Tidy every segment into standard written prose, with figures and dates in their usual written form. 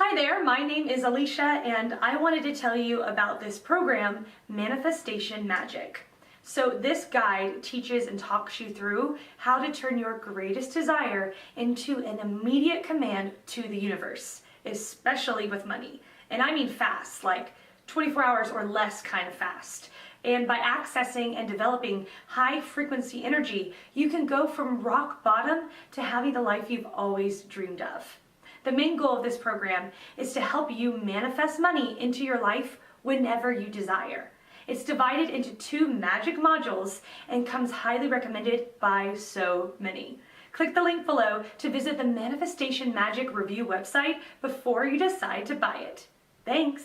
Hi there, my name is Alicia and I wanted to tell you about this program, Manifestation Magic. So this guide teaches and talks you through how to turn your greatest desire into an immediate command to the universe, especially with money. And I mean fast, like 24 hours or less kind of fast. And by accessing and developing high frequency energy, you can go from rock bottom to having the life you've always dreamed of. The main goal of this program is to help you manifest money into your life whenever you desire. It's divided into 2 magic modules and comes highly recommended by so many. Click the link below to visit the Manifestation Magic Review website before you decide to buy it. Thanks!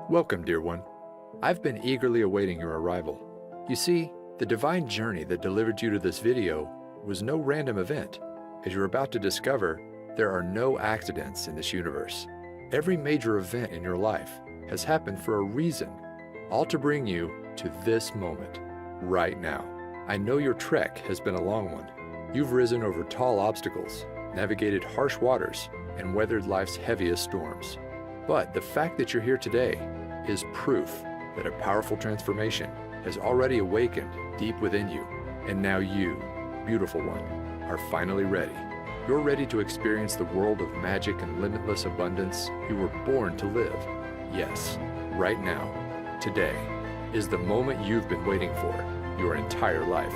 Welcome, dear one. I've been eagerly awaiting your arrival. You see, the divine journey that delivered you to this video was no random event. As you're about to discover, there are no accidents in this universe. Every major event in your life has happened for a reason, all to bring you to this moment, right now. I know your trek has been a long one. You've risen over tall obstacles, navigated harsh waters, and weathered life's heaviest storms. But the fact that you're here today is proof that a powerful transformation has already awakened deep within you. And now you, beautiful one, are finally ready. You're ready to experience the world of magic and limitless abundance you were born to live. Yes, right now, today, is the moment you've been waiting for your entire life.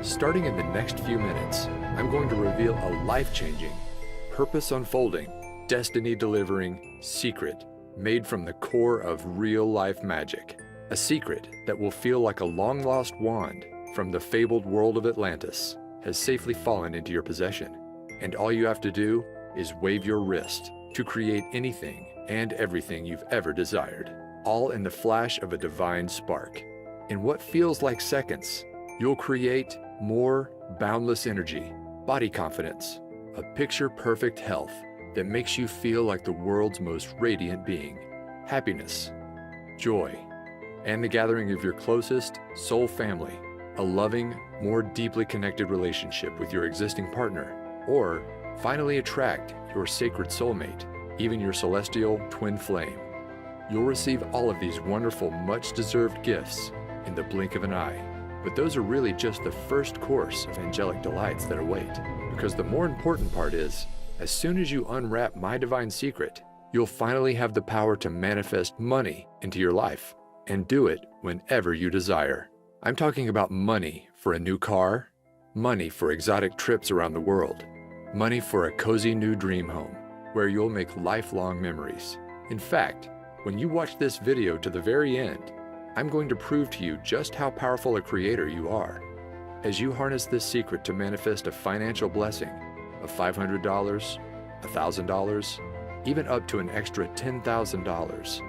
Starting in the next few minutes, I'm going to reveal a life-changing, purpose-unfolding, destiny-delivering secret made from the core of real-life magic. A secret that will feel like a long-lost wand from the fabled world of Atlantis has safely fallen into your possession. And all you have to do is wave your wrist to create anything and everything you've ever desired, all in the flash of a divine spark. In what feels like seconds, you'll create more boundless energy, body confidence, a picture-perfect health that makes you feel like the world's most radiant being, happiness, joy, and the gathering of your closest soul family, a loving, more deeply connected relationship with your existing partner, or finally attract your sacred soulmate, even your celestial twin flame. You'll receive all of these wonderful, much-deserved gifts in the blink of an eye. But those are really just the first course of angelic delights that await, because the more important part is, as soon as you unwrap my divine secret, you'll finally have the power to manifest money into your life, and do it whenever you desire. I'm talking about money for a new car, money for exotic trips around the world, money for a cozy new dream home, where you'll make lifelong memories. In fact, when you watch this video to the very end, I'm going to prove to you just how powerful a creator you are. As you harness this secret to manifest a financial blessing of $500, $1,000, even up to an extra $10,000,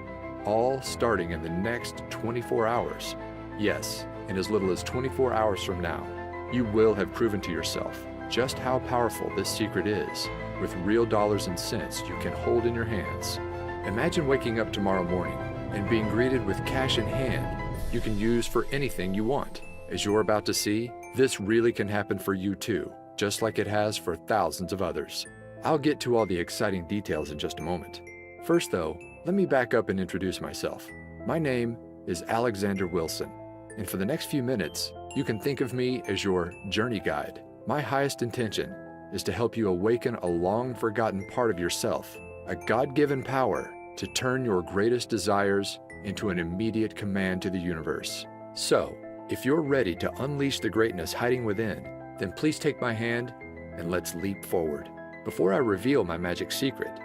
all starting in the next 24 hours. Yes, in as little as 24 hours from now, you will have proven to yourself just how powerful this secret is, with real dollars and cents you can hold in your hands. Imagine waking up tomorrow morning and being greeted with cash in hand you can use for anything you want. As you're about to see, this really can happen for you too, just like it has for thousands of others. I'll get to all the exciting details in just a moment. First though, let me back up and introduce myself. My name is Alexander Willson, and for the next few minutes, you can think of me as your journey guide. My highest intention is to help you awaken a long-forgotten part of yourself, a God-given power to turn your greatest desires into an immediate command to the universe. So, if you're ready to unleash the greatness hiding within, then please take my hand and let's leap forward. Before I reveal my magic secret,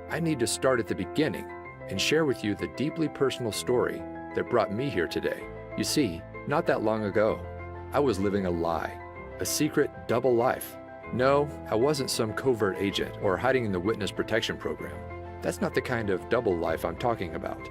I need to start at the beginning and share with you the deeply personal story that brought me here today. You see, not that long ago, I was living a lie, a secret double life. No, I wasn't some covert agent or hiding in the witness protection program. That's not the kind of double life I'm talking about.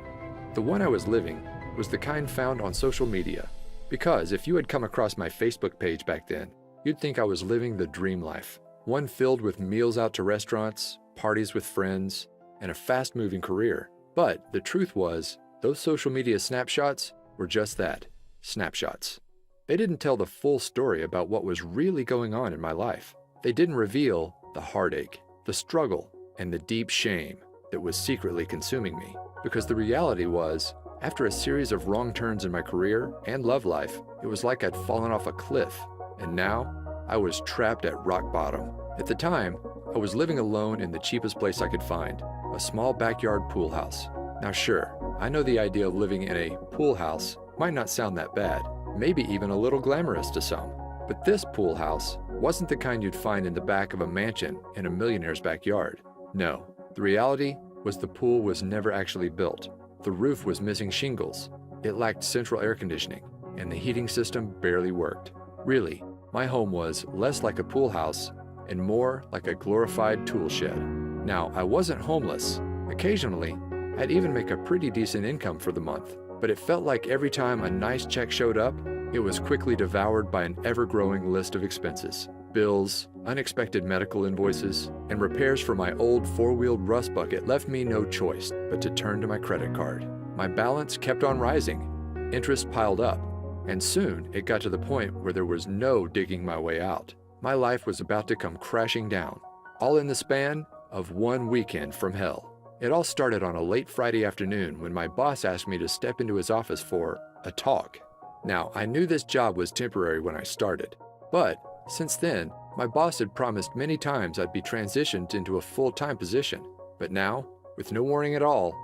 The one I was living was the kind found on social media, because if you had come across my Facebook page back then, you'd think I was living the dream life, one filled with meals out to restaurants, parties with friends, and a fast-moving career. But the truth was, those social media snapshots were just that, snapshots. They didn't tell the full story about what was really going on in my life. They didn't reveal the heartache, the struggle, and the deep shame that was secretly consuming me. Because the reality was, after a series of wrong turns in my career and love life, it was like I'd fallen off a cliff, and now I was trapped at rock bottom. At the time, I was living alone in the cheapest place I could find, a small backyard pool house. Now sure, I know the idea of living in a pool house might not sound that bad, maybe even a little glamorous to some. But this pool house wasn't the kind you'd find in the back of a mansion in a millionaire's backyard. No, the reality was the pool was never actually built. The roof was missing shingles, it lacked central air conditioning, and the heating system barely worked. Really, my home was less like a pool house and more like a glorified tool shed. Now, I wasn't homeless. Occasionally, I'd even make a pretty decent income for the month, but it felt like every time a nice check showed up, it was quickly devoured by an ever-growing list of expenses. Bills, unexpected medical invoices, and repairs for my old four-wheeled rust bucket left me no choice but to turn to my credit card. My balance kept on rising, interest piled up, and soon it got to the point where there was no digging my way out. My life was about to come crashing down, all in the span of one weekend from hell. It all started on a late Friday afternoon when my boss asked me to step into his office for a talk. Now, I knew this job was temporary when I started, but since then, my boss had promised many times I'd be transitioned into a full-time position. But now, with no warning at all,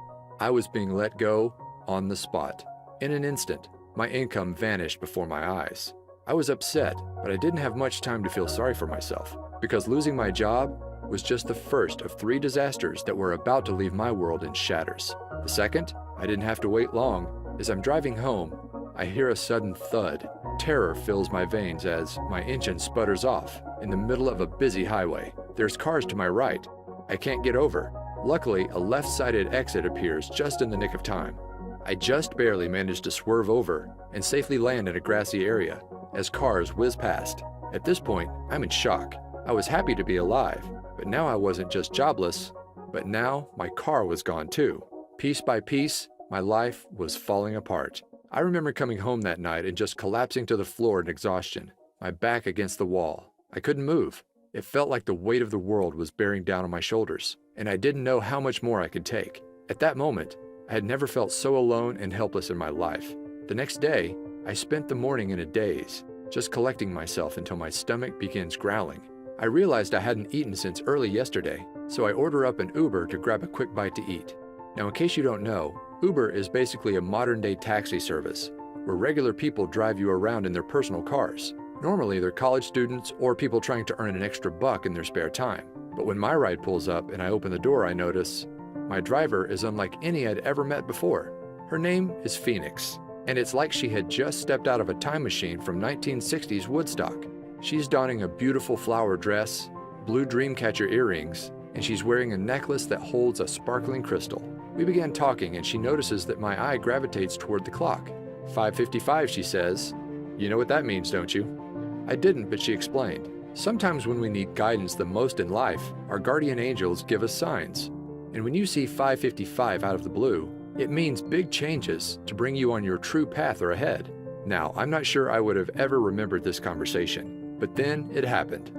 I was being let go on the spot. In an instant, my income vanished before my eyes. I was upset, but I didn't have much time to feel sorry for myself, because losing my job was just the first of 3 disasters that were about to leave my world in shatters. The second, I didn't have to wait long. As I'm driving home, I hear a sudden thud. Terror fills my veins as my engine sputters off in the middle of a busy highway. There's cars to my right. I can't get over. Luckily, a left-sided exit appears just in the nick of time. I just barely managed to swerve over and safely land in a grassy area as cars whiz past. At this point, I'm in shock. I was happy to be alive, but now I wasn't just jobless, but now my car was gone too. Piece by piece, my life was falling apart. I remember coming home that night and just collapsing to the floor in exhaustion, my back against the wall. I couldn't move. It felt like the weight of the world was bearing down on my shoulders, and I didn't know how much more I could take. At that moment, I had never felt so alone and helpless in my life. The next day, I spent the morning in a daze, just collecting myself until my stomach begins growling. I realized I hadn't eaten since early yesterday, so I order up an Uber to grab a quick bite to eat. Now, in case you don't know, Uber is basically a modern-day taxi service, where regular people drive you around in their personal cars. Normally, they're college students or people trying to earn an extra buck in their spare time. But when my ride pulls up and I open the door, I notice my driver is unlike any I'd ever met before. Her name is Phoenix, and it's like she had just stepped out of a time machine from 1960s Woodstock. She's donning a beautiful flower dress, blue dreamcatcher earrings, and she's wearing a necklace that holds a sparkling crystal. We began talking, and she notices that my eye gravitates toward the clock. 5:55, she says. You know what that means, don't you? I didn't, but she explained. Sometimes when we need guidance the most in life, our guardian angels give us signs. And when you see 5:55 out of the blue, it means big changes to bring you on your true path or ahead. Now, I'm not sure I would have ever remembered this conversation, but then it happened.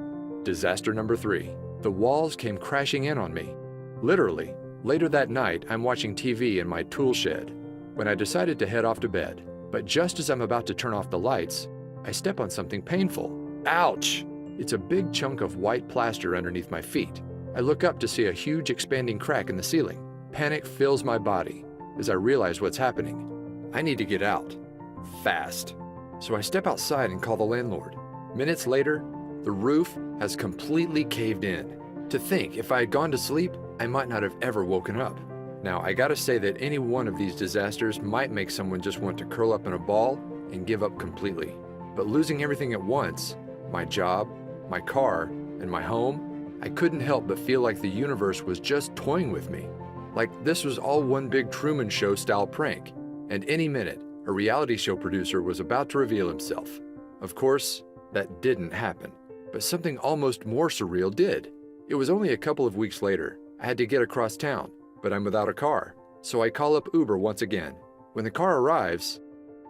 Disaster number 3. The walls came crashing in on me. Literally. Later that night, I'm watching TV in my tool shed when I decided to head off to bed. But just as I'm about to turn off the lights, I step on something painful. Ouch! It's a big chunk of white plaster underneath my feet. I look up to see a huge expanding crack in the ceiling. Panic fills my body as I realize what's happening. I need to get out. Fast. So I step outside and call the landlord. Minutes later, the roof has completely caved in. To think, if I had gone to sleep, I might not have ever woken up. Now, I gotta say that any one of these disasters might make someone just want to curl up in a ball and give up completely. But losing everything at once, my job, my car, and my home, I couldn't help but feel like the universe was just toying with me. Like this was all one big Truman Show style prank. And any minute, a reality show producer was about to reveal himself. Of course, that didn't happen. But something almost more surreal did. It was only a couple of weeks later. I had to get across town, but I'm without a car. So I call up Uber once again. When the car arrives,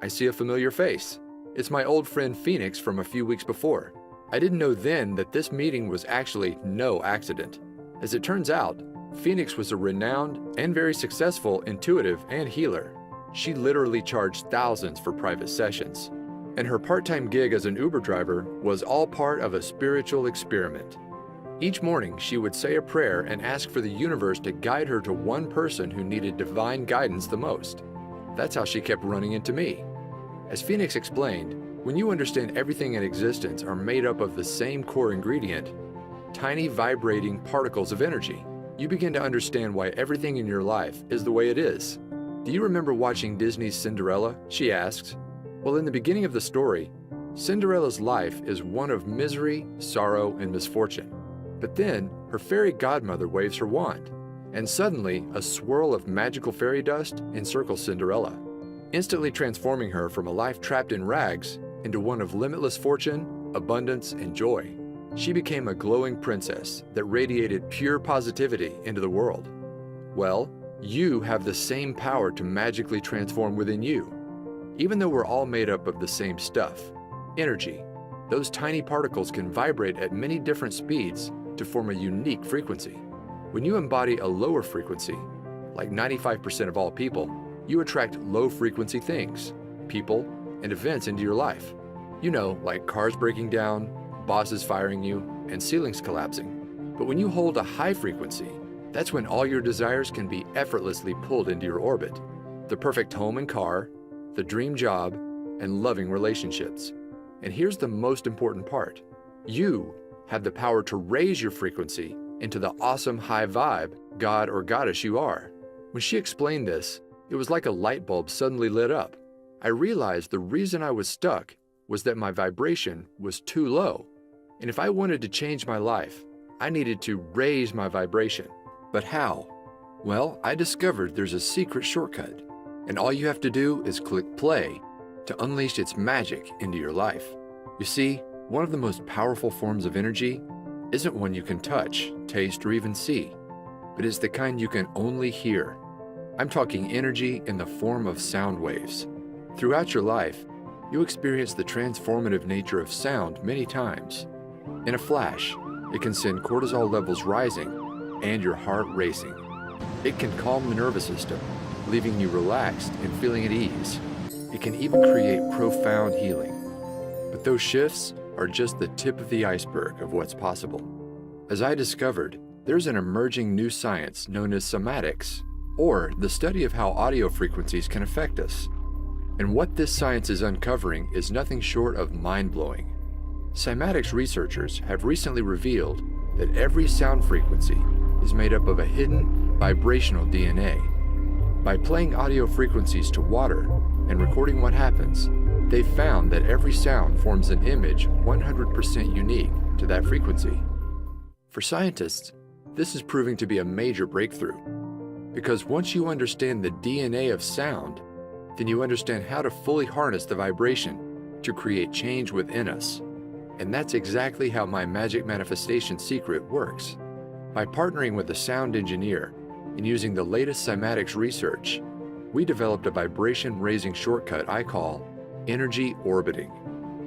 I see a familiar face. It's my old friend Phoenix from a few weeks before. I didn't know then that this meeting was actually no accident. As it turns out, Phoenix was a renowned and very successful intuitive and healer. She literally charged thousands for private sessions. And her part-time gig as an Uber driver was all part of a spiritual experiment. Each morning, she would say a prayer and ask for the universe to guide her to one person who needed divine guidance the most. That's how she kept running into me. As Phoenix explained, when you understand everything in existence are made up of the same core ingredient, tiny vibrating particles of energy, you begin to understand why everything in your life is the way it is. Do you remember watching Disney's Cinderella? She asks. Well, in the beginning of the story, Cinderella's life is one of misery, sorrow, and misfortune. But then, her fairy godmother waves her wand, and suddenly a swirl of magical fairy dust encircles Cinderella, instantly transforming her from a life trapped in rags into one of limitless fortune, abundance, and joy. She became a glowing princess that radiated pure positivity into the world. Well, you have the same power to magically transform within you. Even though we're all made up of the same stuff, energy, those tiny particles can vibrate at many different speeds to form a unique frequency. When you embody a lower frequency, like 95% of all people, you attract low-frequency things, people, and events into your life. You know, like cars breaking down, bosses firing you, and ceilings collapsing. But when you hold a high frequency, that's when all your desires can be effortlessly pulled into your orbit. The perfect home and car, the dream job, and loving relationships. And here's the most important part. You have the power to raise your frequency into the awesome high vibe god or goddess you are. When she explained this, it was like a light bulb suddenly lit up. I realized the reason I was stuck was that my vibration was too low. And if I wanted to change my life, I needed to raise my vibration. But how? Well, I discovered there's a secret shortcut. And all you have to do is click play to unleash its magic into your life. You see, one of the most powerful forms of energy isn't one you can touch, taste, or even see, but is the kind you can only hear. I'm talking energy in the form of sound waves. Throughout your life, you experience the transformative nature of sound many times. In a flash, it can send cortisol levels rising and your heart racing. It can calm the nervous system, leaving you relaxed and feeling at ease. It can even create profound healing. But those shifts are just the tip of the iceberg of what's possible. As I discovered, there's an emerging new science known as somatics, or the study of how audio frequencies can affect us. And what this science is uncovering is nothing short of mind-blowing. Cymatics researchers have recently revealed that every sound frequency is made up of a hidden vibrational DNA. By playing audio frequencies to water and recording what happens, they've found that every sound forms an image 100% unique to that frequency. For scientists, this is proving to be a major breakthrough, because once you understand the DNA of sound, then you understand how to fully harness the vibration to create change within us. And that's exactly how my magic manifestation secret works. By partnering with a sound engineer and using the latest cymatics research, we developed a vibration-raising shortcut I call energy orbiting.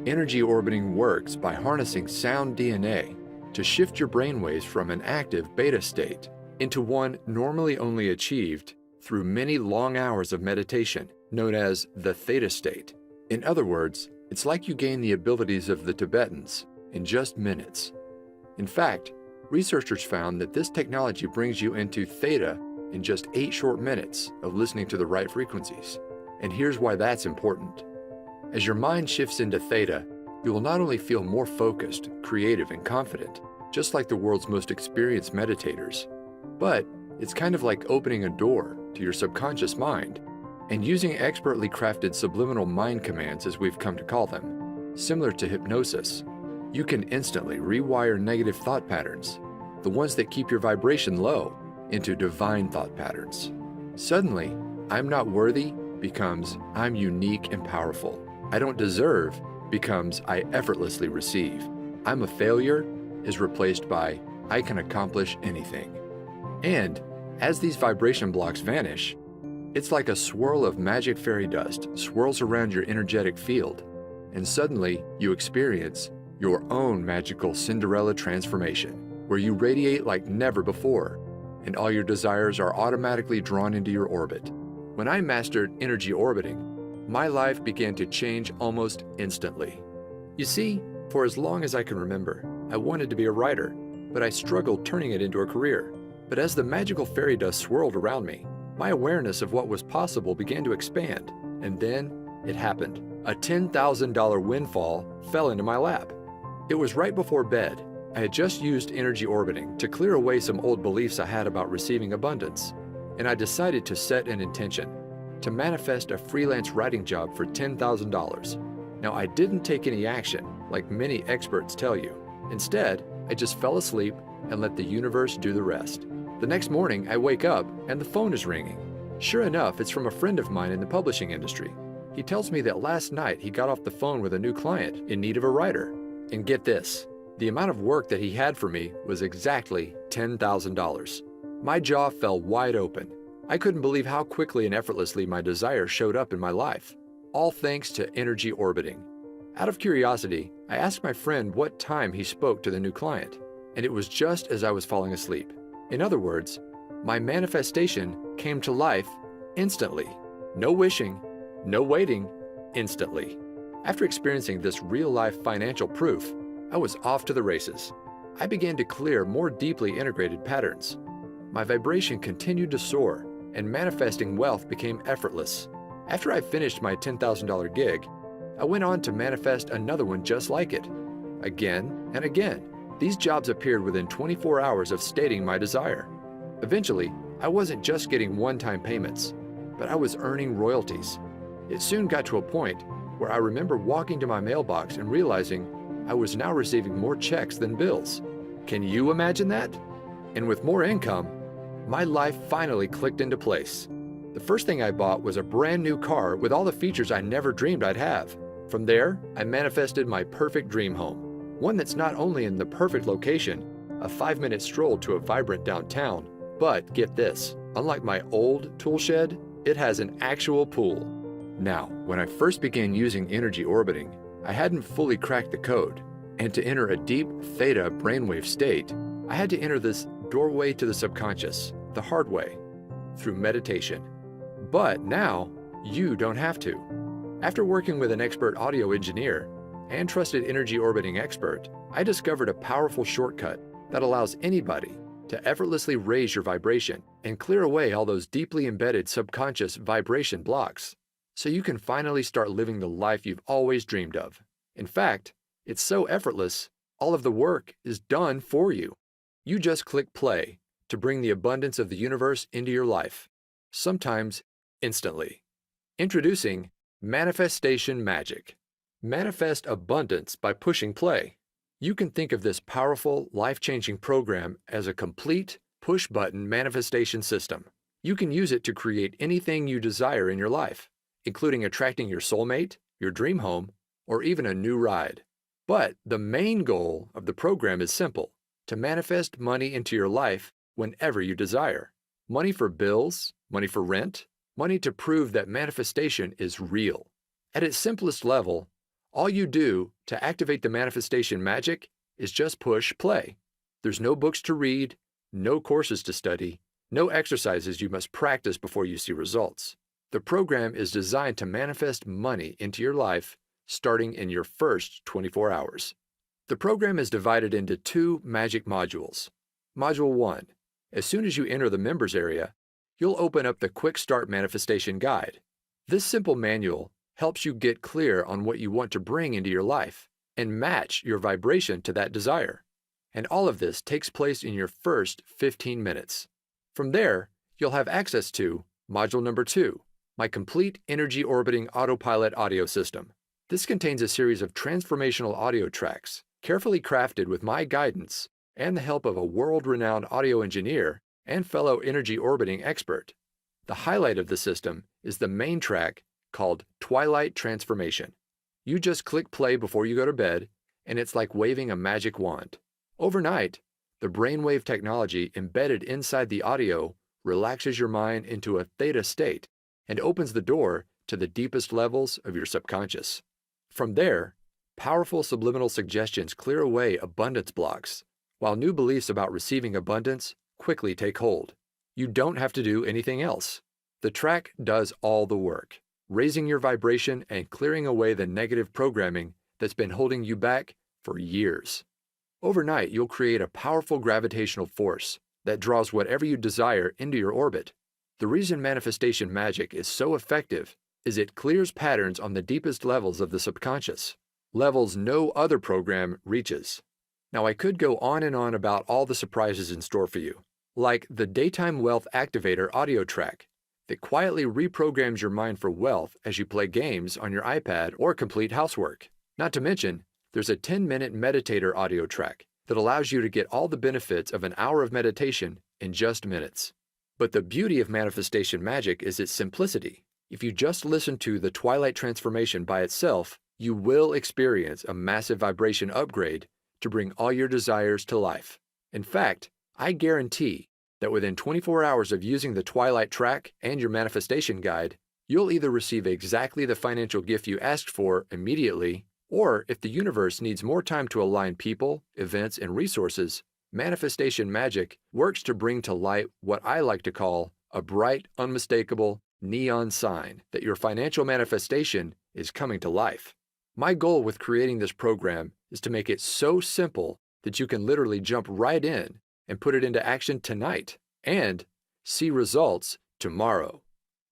Energy orbiting works by harnessing sound DNA to shift your brainwaves from an active beta state into one normally only achieved through many long hours of meditation, known as the theta state. In other words, it's like you gain the abilities of the Tibetans in just minutes. In fact, researchers found that this technology brings you into theta in just 8 short minutes of listening to the right frequencies. And here's why that's important. As your mind shifts into theta, you will not only feel more focused, creative, and confident, just like the world's most experienced meditators, but it's kind of like opening a door to your subconscious mind and using expertly crafted subliminal mind commands, as we've come to call them. Similar to hypnosis, you can instantly rewire negative thought patterns, the ones that keep your vibration low, into divine thought patterns. Suddenly, I'm not worthy becomes I'm unique and powerful. I don't deserve becomes I effortlessly receive. I'm a failure is replaced by I can accomplish anything. And as these vibration blocks vanish, It's like a swirl of magic fairy dust swirls around your energetic field, and suddenly you experience your own magical Cinderella transformation, where you radiate like never before, and all your desires are automatically drawn into your orbit. When I mastered energy orbiting, my life began to change almost instantly. You see, for as long as I can remember, I wanted to be a writer, but I struggled turning it into a career. But as the magical fairy dust swirled around me, my awareness of what was possible began to expand, and then it happened. A $10,000 windfall fell into my lap. It was right before bed. I had just used energy orbiting to clear away some old beliefs I had about receiving abundance, and I decided to set an intention to manifest a freelance writing job for $10,000. Now, I didn't take any action like many experts tell you. Instead, I just fell asleep and let the universe do the rest. The next morning, I wake up and the phone is ringing. Sure enough, it's from a friend of mine in the publishing industry. He tells me that last night he got off the phone with a new client in need of a writer. And get this, the amount of work that he had for me was exactly $10,000. My jaw fell wide open. I couldn't believe how quickly and effortlessly my desire showed up in my life, all thanks to energy orbiting. Out of curiosity, I asked my friend what time he spoke to the new client, and it was just as I was falling asleep. In other words, my manifestation came to life instantly. No wishing, no waiting, instantly. After experiencing this real-life financial proof, I was off to the races. I began to clear more deeply integrated patterns. My vibration continued to soar, and manifesting wealth became effortless. After I finished my $10,000 gig, I went on to manifest another one just like it. Again and again, these jobs appeared within 24 hours of stating my desire. Eventually, I wasn't just getting one-time payments, but I was earning royalties. It soon got to a point where I remember walking to my mailbox and realizing I was now receiving more checks than bills. Can you imagine that? And with more income, my life finally clicked into place. The first thing I bought was a brand new car with all the features I never dreamed I'd have. From there, I manifested my perfect dream home. One that's not only in the perfect location, a 5-minute stroll to a vibrant downtown, but get this, unlike my old tool shed, it has an actual pool. Now, when I first began using energy orbiting, I hadn't fully cracked the code, and to enter a deep theta brainwave state, I had to enter this doorway to the subconscious, the hard way, through meditation. But now, you don't have to. After working with an expert audio engineer and trusted energy orbiting expert, I discovered a powerful shortcut that allows anybody to effortlessly raise your vibration and clear away all those deeply embedded subconscious vibration blocks, so you can finally start living the life you've always dreamed of. In fact, it's so effortless, all of the work is done for you. You just click play to bring the abundance of the universe into your life, sometimes instantly. Introducing Manifestation Magic. Manifest abundance by pushing play. You can think of this powerful, life-changing program as a complete push-button manifestation system. You can use it to create anything you desire in your life, including attracting your soulmate, your dream home, or even a new ride. But the main goal of the program is simple: to manifest money into your life whenever you desire. Money for bills, money for rent, money to prove that manifestation is real. At its simplest level, all you do to activate the manifestation magic is just push play. There's no books to read, no courses to study, no exercises you must practice before you see results. The program is designed to manifest money into your life starting in your first 24 hours. The program is divided into 2 magic modules. Module 1. As soon as you enter the members area, you'll open up the Quick Start Manifestation Guide. This simple manual helps you get clear on what you want to bring into your life and match your vibration to that desire. And all of this takes place in your first 15 minutes. From there, you'll have access to Module number 2, my complete energy orbiting autopilot audio system. This contains a series of transformational audio tracks, carefully crafted with my guidance and the help of a world-renowned audio engineer and fellow energy orbiting expert. The highlight of the system is the main track called Twilight Transformation. You just click play before you go to bed, and it's like waving a magic wand. Overnight, the brainwave technology embedded inside the audio relaxes your mind into a theta state, and opens the door to the deepest levels of your subconscious. From there, powerful subliminal suggestions clear away abundance blocks, while new beliefs about receiving abundance quickly take hold. You don't have to do anything else. The track does all the work, raising your vibration and clearing away the negative programming that's been holding you back for years. Overnight, you'll create a powerful gravitational force that draws whatever you desire into your orbit. The reason manifestation magic is so effective is it clears patterns on the deepest levels of the subconscious, levels no other program reaches. Now, I could go on and on about all the surprises in store for you, like the Daytime Wealth Activator audio track that quietly reprograms your mind for wealth as you play games on your iPad or complete housework. Not to mention, there's a 10-minute meditator audio track that allows you to get all the benefits of an hour of meditation in just minutes. But the beauty of manifestation magic is its simplicity. If you just listen to the Twilight Transformation by itself, you will experience a massive vibration upgrade to bring all your desires to life. In fact, I guarantee that within 24 hours of using the Twilight track and your manifestation guide, you'll either receive exactly the financial gift you asked for immediately, or if the universe needs more time to align people, events, and resources, manifestation magic works to bring to light what I like to call a bright, unmistakable neon sign that your financial manifestation is coming to life. My goal with creating this program is to make it so simple that you can literally jump right in and put it into action tonight and see results tomorrow.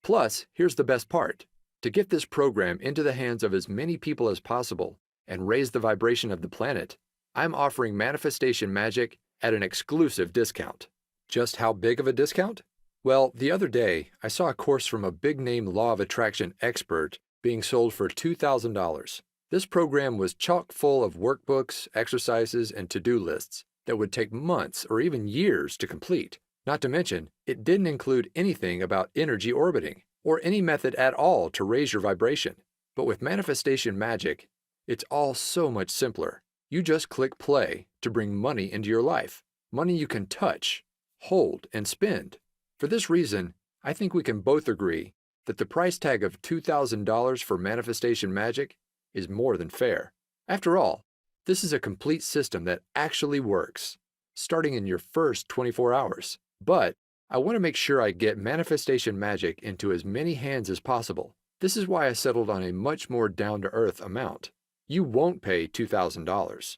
Plus, here's the best part. To get this program into the hands of as many people as possible and raise the vibration of the planet, I'm offering manifestation magic at an exclusive discount. Just how big of a discount? Well, the other day, I saw a course from a big-name law of attraction expert being sold for $2,000. This program was chock full of workbooks, exercises, and to-do lists that would take months or even years to complete. Not to mention, it didn't include anything about energy orbiting or any method at all to raise your vibration. But with manifestation magic, it's all so much simpler. You just click play to bring money into your life, money you can touch, hold, and spend. For this reason, I think we can both agree that the price tag of $2,000 for manifestation magic is more than fair. After all, this is a complete system that actually works, starting in your first 24 hours. But I want to make sure I get manifestation magic into as many hands as possible. This is why I settled on a much more down-to-earth amount. You won't pay $2,000,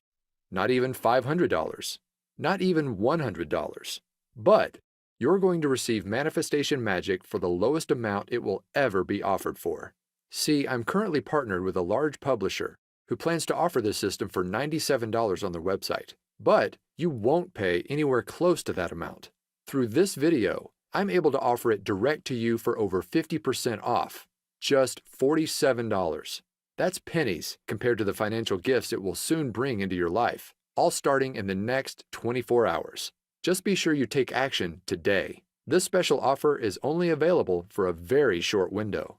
not even $500, not even $100. But you're going to receive manifestation magic for the lowest amount it will ever be offered for. See, I'm currently partnered with a large publisher who plans to offer this system for $97 on their website. But you won't pay anywhere close to that amount. Through this video, I'm able to offer it direct to you for over 50% off, just $47. That's pennies compared to the financial gifts it will soon bring into your life, all starting in the next 24 hours. Just be sure you take action today. This special offer is only available for a very short window.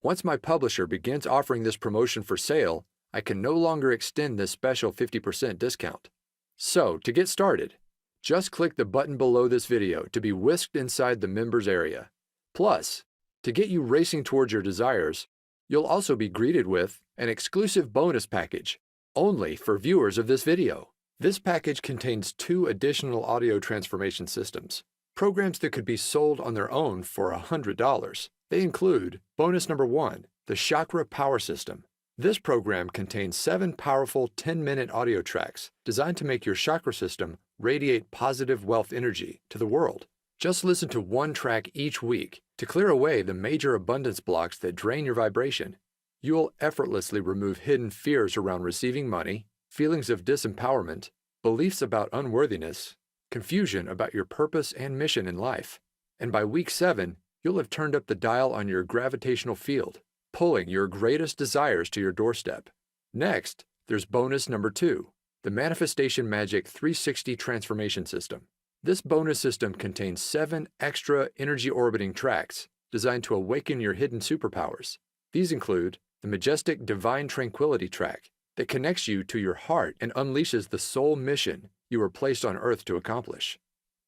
Once my publisher begins offering this promotion for sale, I can no longer extend this special 50% discount. So, to get started, just click the button below this video to be whisked inside the members area. Plus, to get you racing towards your desires, you'll also be greeted with an exclusive bonus package only for viewers of this video. This package contains 2 additional audio transformation systems, programs that could be sold on their own for $100. They include bonus number 1, the Chakra Power System. This program contains 7 powerful 10-minute audio tracks designed to make your chakra system radiate positive wealth energy to the world. Just listen to 1 track each week to clear away the major abundance blocks that drain your vibration. You'll effortlessly remove hidden fears around receiving money, feelings of disempowerment, beliefs about unworthiness, confusion about your purpose and mission in life. And by week 7, you'll have turned up the dial on your gravitational field, pulling your greatest desires to your doorstep. Next, there's bonus number 2, the Manifestation Magic 360 Transformation System. This bonus system contains 7 extra energy orbiting tracks designed to awaken your hidden superpowers. These include the majestic Divine Tranquility track that connects you to your heart and unleashes the soul mission you were placed on Earth to accomplish.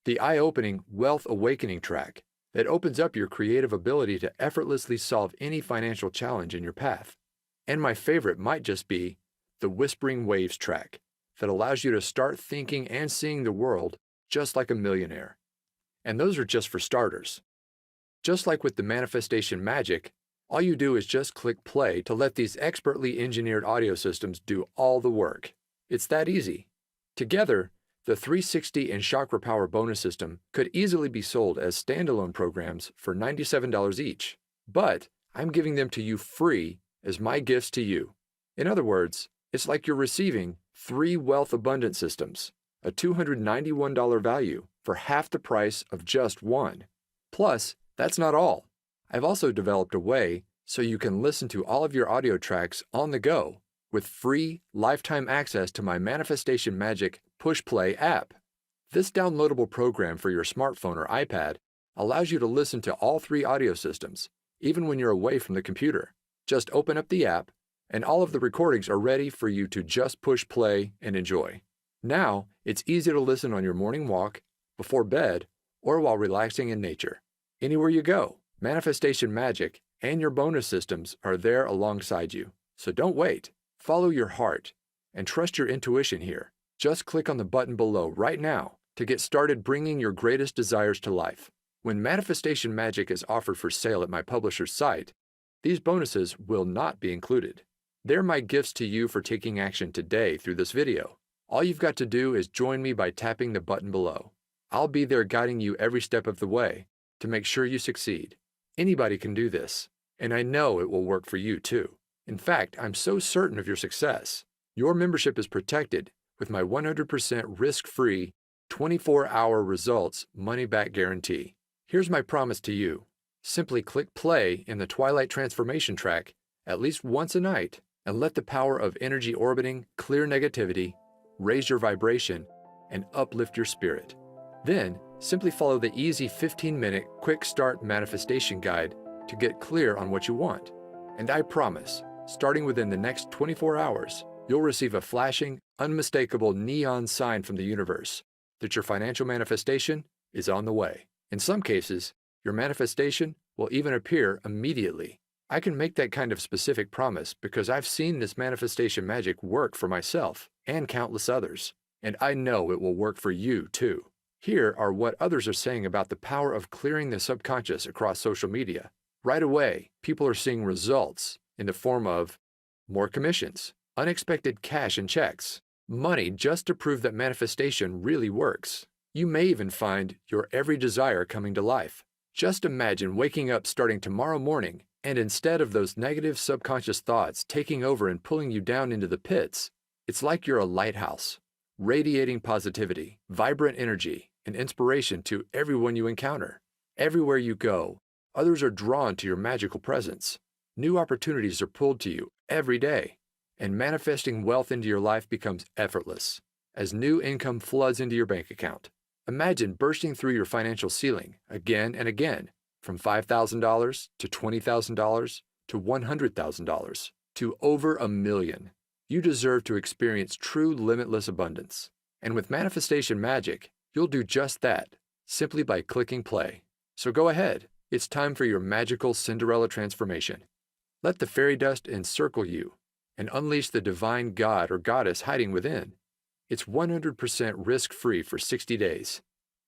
The eye-opening Wealth Awakening track that opens up your creative ability to effortlessly solve any financial challenge in your path. And my favorite might just be the Whispering Waves track that allows you to start thinking and seeing the world just like a millionaire. And those are just for starters. Just like with the Manifestation Magic, all you do is just click play to let these expertly engineered audio systems do all the work. It's that easy. Together, the 360 and Chakra Power bonus system could easily be sold as standalone programs for $97 each, but I'm giving them to you free as my gifts to you. In other words, it's like you're receiving 3 wealth abundance systems, a $291 value for half the price of just one. Plus, that's not all. I've also developed a way so you can listen to all of your audio tracks on the go with free lifetime access to my Manifestation Magic Push Play app. This downloadable program for your smartphone or iPad allows you to listen to all 3 audio systems, even when you're away from the computer. Just open up the app, and all of the recordings are ready for you to just push play and enjoy. Now, it's easy to listen on your morning walk, before bed, or while relaxing in nature. Anywhere you go, Manifestation Magic and your bonus systems are there alongside you. So don't wait. Follow your heart and trust your intuition here. Just click on the button below right now to get started bringing your greatest desires to life. When Manifestation Magic is offered for sale at my publisher's site, these bonuses will not be included. They're my gifts to you for taking action today through this video. All you've got to do is join me by tapping the button below. I'll be there guiding you every step of the way to make sure you succeed. Anybody can do this, and I know it will work for you too. In fact, I'm so certain of your success. Your membership is protected with my 100% risk-free 24-hour results money-back guarantee. Here's my promise to you. Simply click play in the Twilight Transformation track at least once a night and let the power of energy orbiting clear negativity, raise your vibration, and uplift your spirit. Then, simply follow the easy 15-minute quick start manifestation guide to get clear on what you want. And I promise, starting within the next 24 hours, you'll receive a flashing, unmistakable neon sign from the universe that your financial manifestation is on the way. In some cases, your manifestation will even appear immediately. I can make that kind of specific promise because I've seen this manifestation magic work for myself and countless others, and I know it will work for you too. Here are what others are saying about the power of clearing the subconscious across social media. Right away, people are seeing results in the form of more commissions, unexpected cash and checks, money just to prove that manifestation really works. You may even find your every desire coming to life. Just imagine waking up starting tomorrow morning, and instead of those negative subconscious thoughts taking over and pulling you down into the pits, it's like you're a lighthouse, radiating positivity, vibrant energy, and inspiration to everyone you encounter. Everywhere you go, others are drawn to your magical presence. New opportunities are pulled to you every day, and manifesting wealth into your life becomes effortless as new income floods into your bank account. Imagine bursting through your financial ceiling again and again, from $5,000 to $20,000 to $100,000 to over $1 million. You deserve to experience true limitless abundance. And with Manifestation Magic, you'll do just that, simply by clicking play. So go ahead. It's time for your magical Cinderella transformation. Let the fairy dust encircle you and unleash the divine god or goddess hiding within. It's 100% risk-free for 60 days.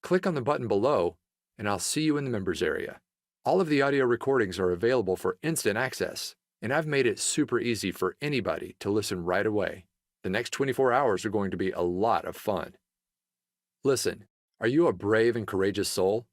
Click on the button below, and I'll see you in the members area. All of the audio recordings are available for instant access, and I've made it super easy for anybody to listen right away. The next 24 hours are going to be a lot of fun. Listen, are you a brave and courageous soul?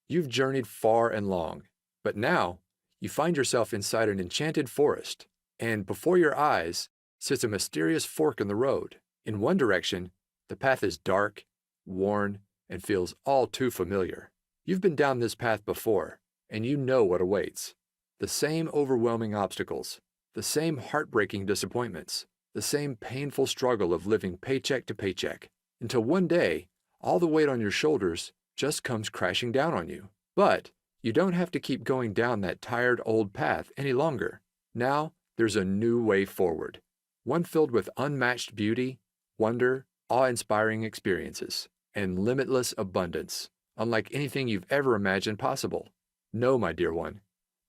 You've journeyed far and long, but now you find yourself inside an enchanted forest, and before your eyes sits a mysterious fork in the road. In one direction, the path is dark, worn, and feels all too familiar. You've been down this path before, and you know what awaits. The same overwhelming obstacles, the same heartbreaking disappointments, the same painful struggle of living paycheck to paycheck, until one day, all the weight on your shoulders just comes crashing down on you. But you don't have to keep going down that tired old path any longer. Now, there's a new way forward, one filled with unmatched beauty, wonder, awe-inspiring experiences, and limitless abundance, unlike anything you've ever imagined possible. No, my dear one,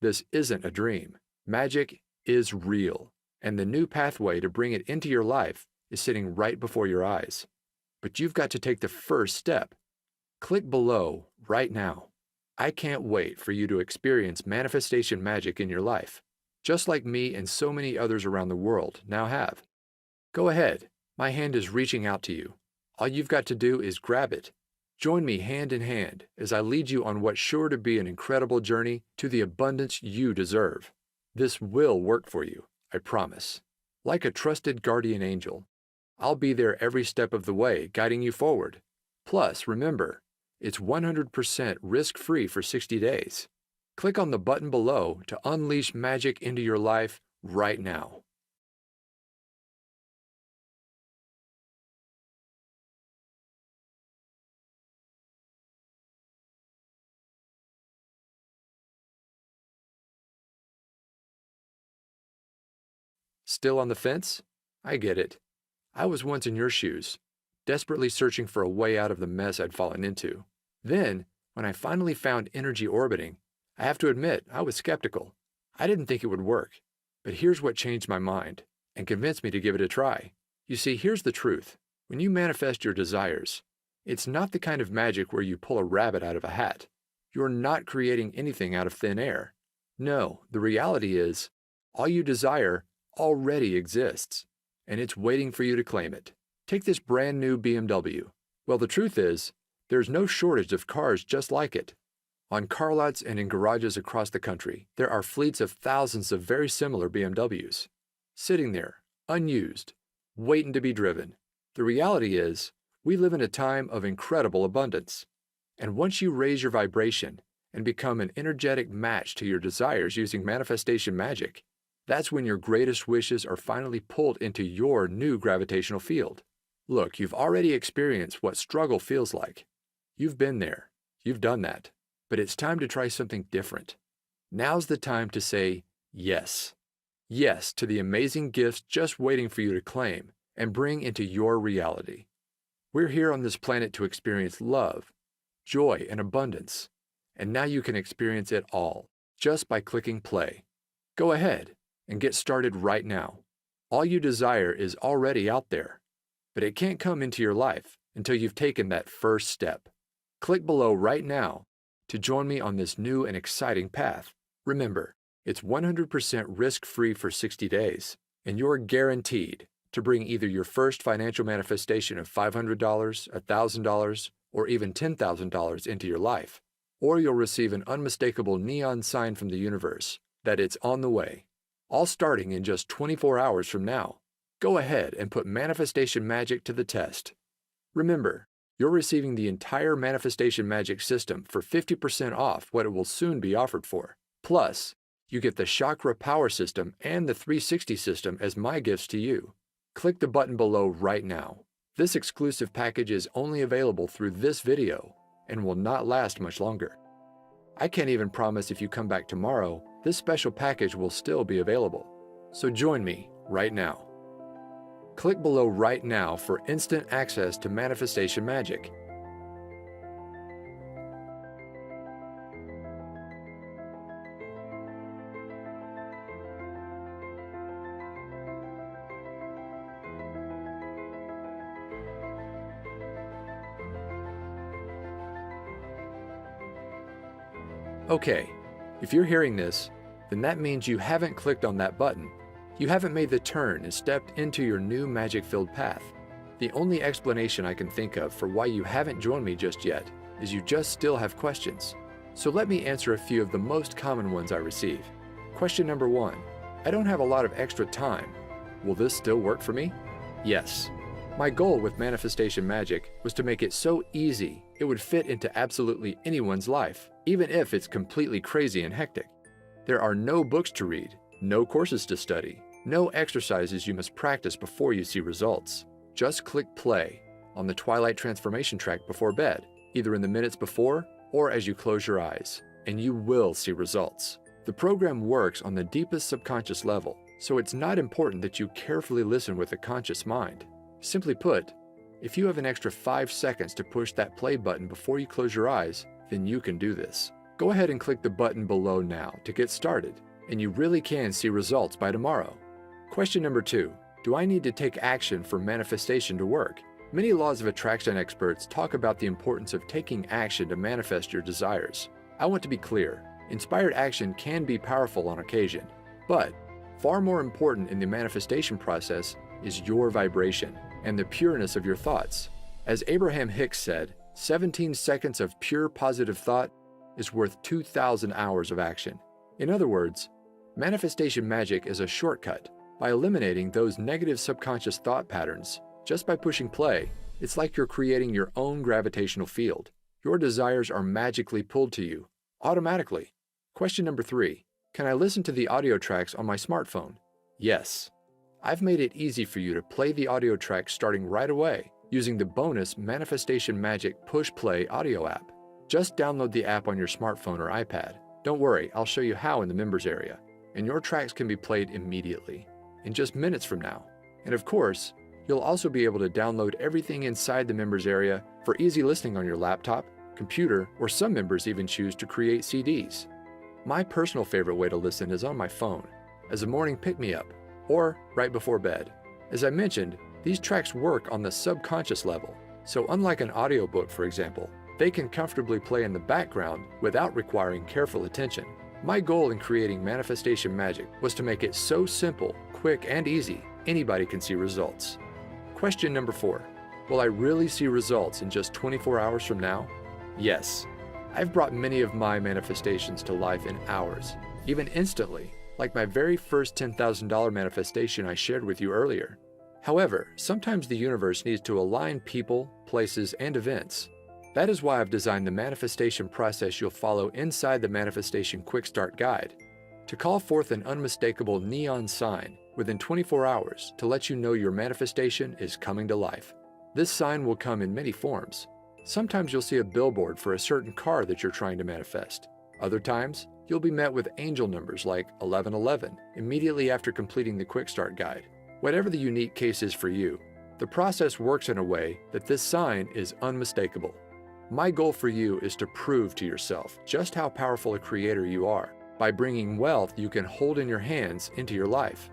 this isn't a dream. Magic is real, and the new pathway to bring it into your life is sitting right before your eyes. But you've got to take the first step. Click below right now. I can't wait for you to experience manifestation magic in your life, just like me and so many others around the world now have. Go ahead, my hand is reaching out to you. All you've got to do is grab it. Join me hand in hand as I lead you on what's sure to be an incredible journey to the abundance you deserve. This will work for you, I promise. Like a trusted guardian angel, I'll be there every step of the way, guiding you forward. Plus, remember, it's 100% risk-free for 60 days. Click on the button below to unleash magic into your life right now. Still on the fence? I get it. I was once in your shoes, desperately searching for a way out of the mess I'd fallen into. Then, when I finally found energy orbiting, I have to admit I was skeptical. I didn't think it would work. But here's what changed my mind and convinced me to give it a try. You see, here's the truth. When you manifest your desires, it's not the kind of magic where you pull a rabbit out of a hat. You're not creating anything out of thin air. No, the reality is, all you desire already exists, and it's waiting for you to claim it. Take this brand new BMW. Well, the truth is, there's no shortage of cars just like it. On car lots and in garages across the country, there are fleets of thousands of very similar BMWs, sitting there, unused, waiting to be driven. The reality is, we live in a time of incredible abundance. And once you raise your vibration and become an energetic match to your desires using manifestation magic, that's when your greatest wishes are finally pulled into your new gravitational field. Look, you've already experienced what struggle feels like. You've been there. You've done that. But it's time to try something different. Now's the time to say yes. Yes to the amazing gifts just waiting for you to claim and bring into your reality. We're here on this planet to experience love, joy, and abundance. And now you can experience it all just by clicking play. Go ahead and get started right now. All you desire is already out there, but it can't come into your life until you've taken that first step. Click below right now to join me on this new and exciting path. Remember, it's 100% risk-free for 60 days, and you're guaranteed to bring either your first financial manifestation of $500, $1,000, or even $10,000 into your life, or you'll receive an unmistakable neon sign from the universe that it's on the way. All starting in just 24 hours from now. Go ahead and put manifestation magic to the test. Remember, you're receiving the entire manifestation magic system for 50% off what it will soon be offered for. Plus, you get the chakra power system and the 360 system as my gifts to you. Click the button below right now. This exclusive package is only available through this video and will not last much longer. I can't even promise if you come back tomorrow, this special package will still be available. So join me right now. Click below right now for instant access to manifestation magic. Okay, if you're hearing this, then that means you haven't clicked on that button. You haven't made the turn and stepped into your new magic-filled path. The only explanation I can think of for why you haven't joined me just yet is you just still have questions. So let me answer a few of the most common ones I receive. Question number 1. I don't have a lot of extra time. Will this still work for me? Yes. My goal with manifestation magic was to make it so easy it would fit into absolutely anyone's life, even if it's completely crazy and hectic. There are no books to read, no courses to study, no exercises you must practice before you see results. Just click play on the Twilight Transformation track before bed, either in the minutes before or as you close your eyes, and you will see results. The program works on the deepest subconscious level, so it's not important that you carefully listen with a conscious mind. Simply put, if you have an extra 5 seconds to push that play button before you close your eyes, then you can do this. Go ahead and click the button below now to get started, and you really can see results by tomorrow. Question number 2. Do I need to take action for manifestation to work? Many laws of attraction experts talk about the importance of taking action to manifest your desires. I want to be clear, inspired action can be powerful on occasion, but far more important in the manifestation process is your vibration and the pureness of your thoughts. As Abraham Hicks said, 17 seconds of pure positive thought is worth 2,000 hours of action. In other words, manifestation magic is a shortcut. By eliminating those negative subconscious thought patterns, just by pushing play, it's like you're creating your own gravitational field. Your desires are magically pulled to you, automatically. Question number 3. Can I listen to the audio tracks on my smartphone? Yes. I've made it easy for you to play the audio tracks starting right away using the bonus Manifestation Magic Push Play audio app. Just download the app on your smartphone or iPad. Don't worry, I'll show you how in the members area, and your tracks can be played immediately, in just minutes from now. And of course, you'll also be able to download everything inside the members area for easy listening on your laptop, computer, or some members even choose to create CDs. My personal favorite way to listen is on my phone, as a morning pick-me-up, or right before bed. As I mentioned, these tracks work on the subconscious level, so unlike an audiobook, for example, they can comfortably play in the background without requiring careful attention. My goal in creating Manifestation Magic was to make it so simple, quick, and easy, anybody can see results. Question number 4. Will I really see results in just 24 hours from now? Yes. I've brought many of my manifestations to life in hours, even instantly, like my very first $10,000 manifestation I shared with you earlier. However, sometimes the universe needs to align people, places, and events. That is why I've designed the manifestation process you'll follow inside the Manifestation Quick Start Guide, to call forth an unmistakable neon sign within 24 hours to let you know your manifestation is coming to life. This sign will come in many forms. Sometimes you'll see a billboard for a certain car that you're trying to manifest. Other times, you'll be met with angel numbers like 1111 immediately after completing the Quick Start Guide. Whatever the unique case is for you, the process works in a way that this sign is unmistakable. My goal for you is to prove to yourself just how powerful a creator you are by bringing wealth you can hold in your hands into your life.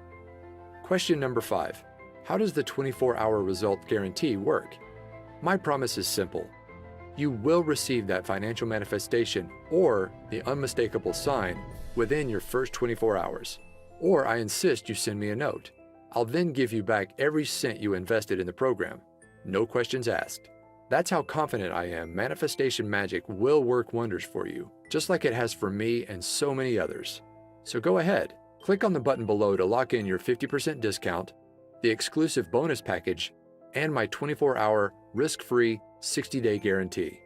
Question number 5. How does the 24-hour result guarantee work? My promise is simple. You will receive that financial manifestation or the unmistakable sign within your first 24 hours. Or I insist you send me a note. I'll then give you back every cent you invested in the program. No questions asked. That's how confident I am Manifestation Magic will work wonders for you, just like it has for me and so many others. So go ahead, click on the button below to lock in your 50% discount, the exclusive bonus package, and my 24-hour risk-free 60-day guarantee.